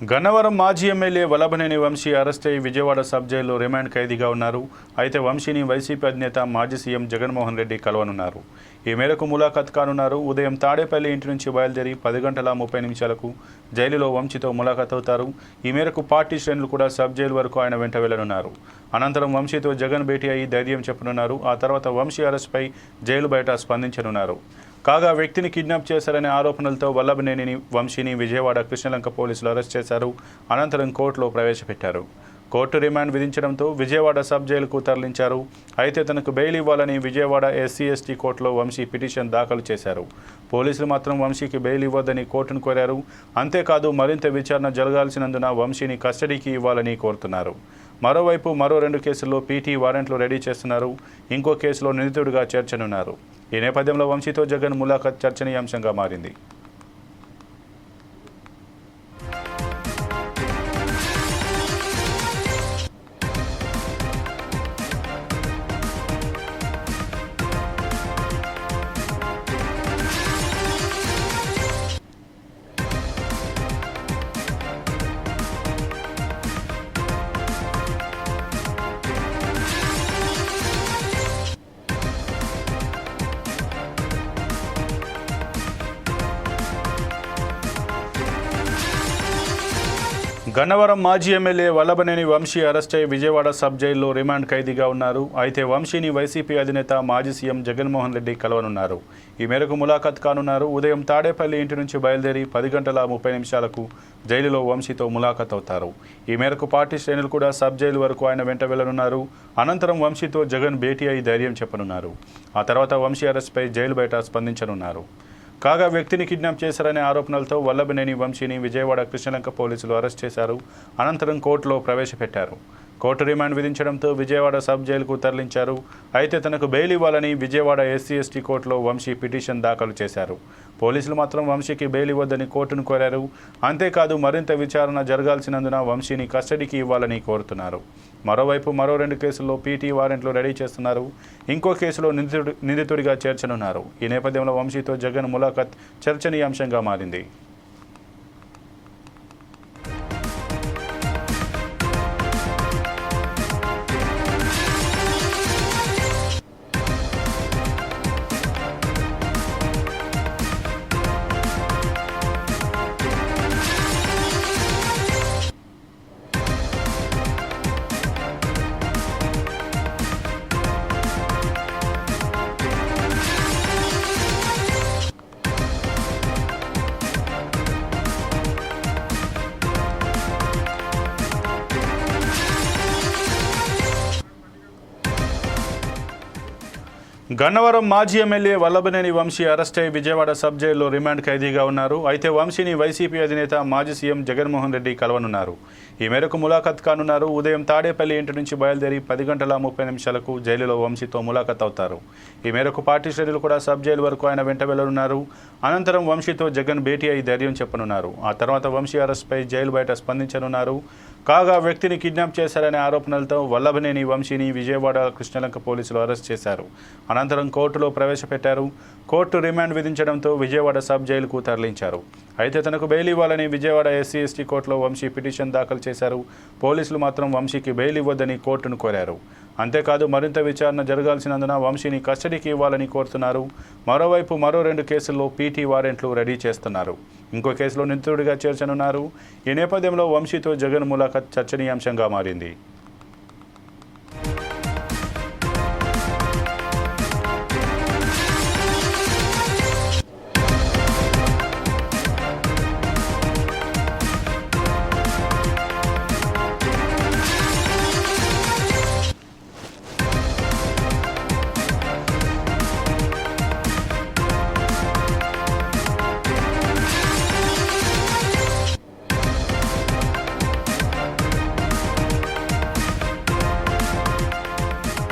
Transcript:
గన్నవరం మాజీ MLA Vallabhaneni Vamsi arrest అయి Vijayawada sub జైల్లో రిమాండ్ ఖైదీగా ఉన్నారు. అయితే వంశీని వైసీపీ అధినేత మాజీ సీఎం జగన్మోహన్ రెడ్డి కలవనున్నారు. ఈ మేరకు ములాఖత్ కానున్నారు. ఉదయం తాడేపల్లి ఇంటి నుంచి బయలుదేరి 10:30 జైలులో వంశీతో ములాఖత్ అవుతారు. ఈ మేరకు పార్టీ శ్రేణులు కూడా సబ్ జైలు వరకు ఆయన వెంట వెళ్లనున్నారు. అనంతరం వంశీతో జగన్ భేటీ అయ్యి ధైర్యం చెప్పనున్నారు. ఆ తర్వాత వంశీ అరెస్ట్పై జైలు బయట స్పందించనున్నారు. కాగా వ్యక్తిని కిడ్నాప్ చేశారనే ఆరోపణలతో వల్లభనేని వంశీని విజయవాడ కృష్ణలంక పోలీసులు అరెస్ట్ చేశారు. అనంతరం కోర్టులో ప్రవేశపెట్టారు. కోర్టు రిమాండ్ విధించడంతో విజయవాడ సబ్ జైలుకు తరలించారు. అయితే తనకు బెయిల్ ఇవ్వాలని విజయవాడ SC/ST కోర్టులో వంశీ పిటిషన్ దాఖలు చేశారు. పోలీసులు మాత్రం వంశీకి బెయిల్ ఇవ్వొద్దని కోర్టును కోరారు. అంతేకాదు మరింత విచారణ జరగాల్సినందున వంశీని కస్టడీకి ఇవ్వాలని కోరుతున్నారు. మరోవైపు మరో 2 కేసుల్లో PT వారెంట్లు రెడీ చేస్తున్నారు. ఇంకో కేసులో నిందితుడిగా చేర్చనున్నారు. ఈ నేపథ్యంలో వంశీతో జగన్ ములాఖత్ చర్చనీయాంశంగా మారింది. గన్నవరం మాజీ ఎమ్మెల్యే వల్లభనేని వంశీ అరెస్ట్ అయి విజయవాడ సబ్ జైల్లో రిమాండ్ ఖైదీగా ఉన్నారు. అయితే వంశీని వైసీపీ అధినేత మాజీ సీఎం జగన్మోహన్ రెడ్డి కలవనున్నారు. ఈ మేరకు ములాఖత్ కానున్నారు. ఉదయం తాడేపల్లి ఇంటి నుంచి బయలుదేరి 10:30 జైలులో వంశీతో ములాఖత్ అవుతారు. ఈ మేరకు పార్టీ శ్రేణులు కూడా సబ్ జైలు వరకు ఆయన వెంట వెళ్లనున్నారు. అనంతరం వంశీతో జగన్ భేటీ అయి ధైర్యం చెప్పనున్నారు. ఆ తర్వాత వంశీ అరెస్ట్పై జైలు బయట స్పందించనున్నారు. కాగా వ్యక్తిని కిడ్నాప్ చేశారనే ఆరోపణలతో వల్లభనేని వంశీని విజయవాడ కృష్ణలంక పోలీసులు అరెస్ట్ చేశారు. అనంతరం కోర్టులో ప్రవేశపెట్టారు. కోర్టు రిమాండ్ విధించడంతో విజయవాడ సబ్ జైలుకు తరలించారు. అయితే తనకు బెయిల్ ఇవ్వాలని విజయవాడ SC/ST కోర్టులో వంశీ పిటిషన్ దాఖలు చేశారు. పోలీసులు మాత్రం వంశీకి బెయిల్ ఇవ్వొద్దని కోర్టును కోరారు. అంతేకాదు మరింత విచారణ జరగాల్సినందున వంశీని కస్టడీకి ఇవ్వాలని కోరుతున్నారు. మరోవైపు మరో 2 కేసుల్లో PT వారెంట్లు రెడీ చేస్తున్నారు. ఇంకో కేసులో నిందితుడిగా చేర్చనున్నారు. ఈ నేపథ్యంలో వంశీతో జగన్ ములాఖత్ చర్చనీయాంశంగా మారింది. గన్నవరం మాజీ ఎమ్మెల్యే వల్లభనేని వంశీ అరెస్ట్ అయి విజయవాడ సబ్ జైల్లో రిమాండ్ ఖైదీగా ఉన్నారు. అయితే వంశీని వైసీపీ అధినేత మాజీ సీఎం జగన్మోహన్ రెడ్డి కలవనున్నారు. ఈ మేరకు ములాఖత్ కానున్నారు. ఉదయం తాడేపల్లి ఇంటి నుంచి బయలుదేరి 10:30 జైలులో వంశీతో ములాఖత్ అవుతారు. ఈ మేరకు పార్టీ శ్రేణులు కూడా సబ్ జైలు వరకు ఆయన వెంట వెళ్లనున్నారు. అనంతరం వంశీతో జగన్ భేటీ అయి ధైర్యం చెప్పనున్నారు. ఆ తర్వాత వంశీ అరెస్ట్పై జైలు బయట స్పందించనున్నారు. కాగా వ్యక్తిని కిడ్నాప్ చేశారనే ఆరోపణలతో వల్లభనేని వంశీని విజయవాడ కృష్ణలంక పోలీసులు అరెస్ట్ చేశారు. అనంతరం కోర్టులో ప్రవేశపెట్టారు. కోర్టు రిమాండ్ విధించడంతో విజయవాడ సబ్ జైలుకు తరలించారు. అయితే తనకు బెయిల్ ఇవ్వాలని విజయవాడ SC/ST కోర్టులో వంశీ పిటిషన్ దాఖలు చేశారు. పోలీసులు మాత్రం వంశీకి బెయిల్ ఇవ్వొద్దని కోర్టును కోరారు. అంతేకాదు మరింత విచారణ జరగాల్సినందున వంశీని కస్టడీకి ఇవ్వాలని కోరుతున్నారు. మరోవైపు మరో 2 కేసుల్లో PT వారెంట్లు రెడీ చేస్తున్నారు. ఇంకో కేసులో నిందితుడిగా చేర్చనున్నారు. ఈ నేపథ్యంలో వంశీతో జగన్ ములాఖత్ చర్చనీయాంశంగా మారింది.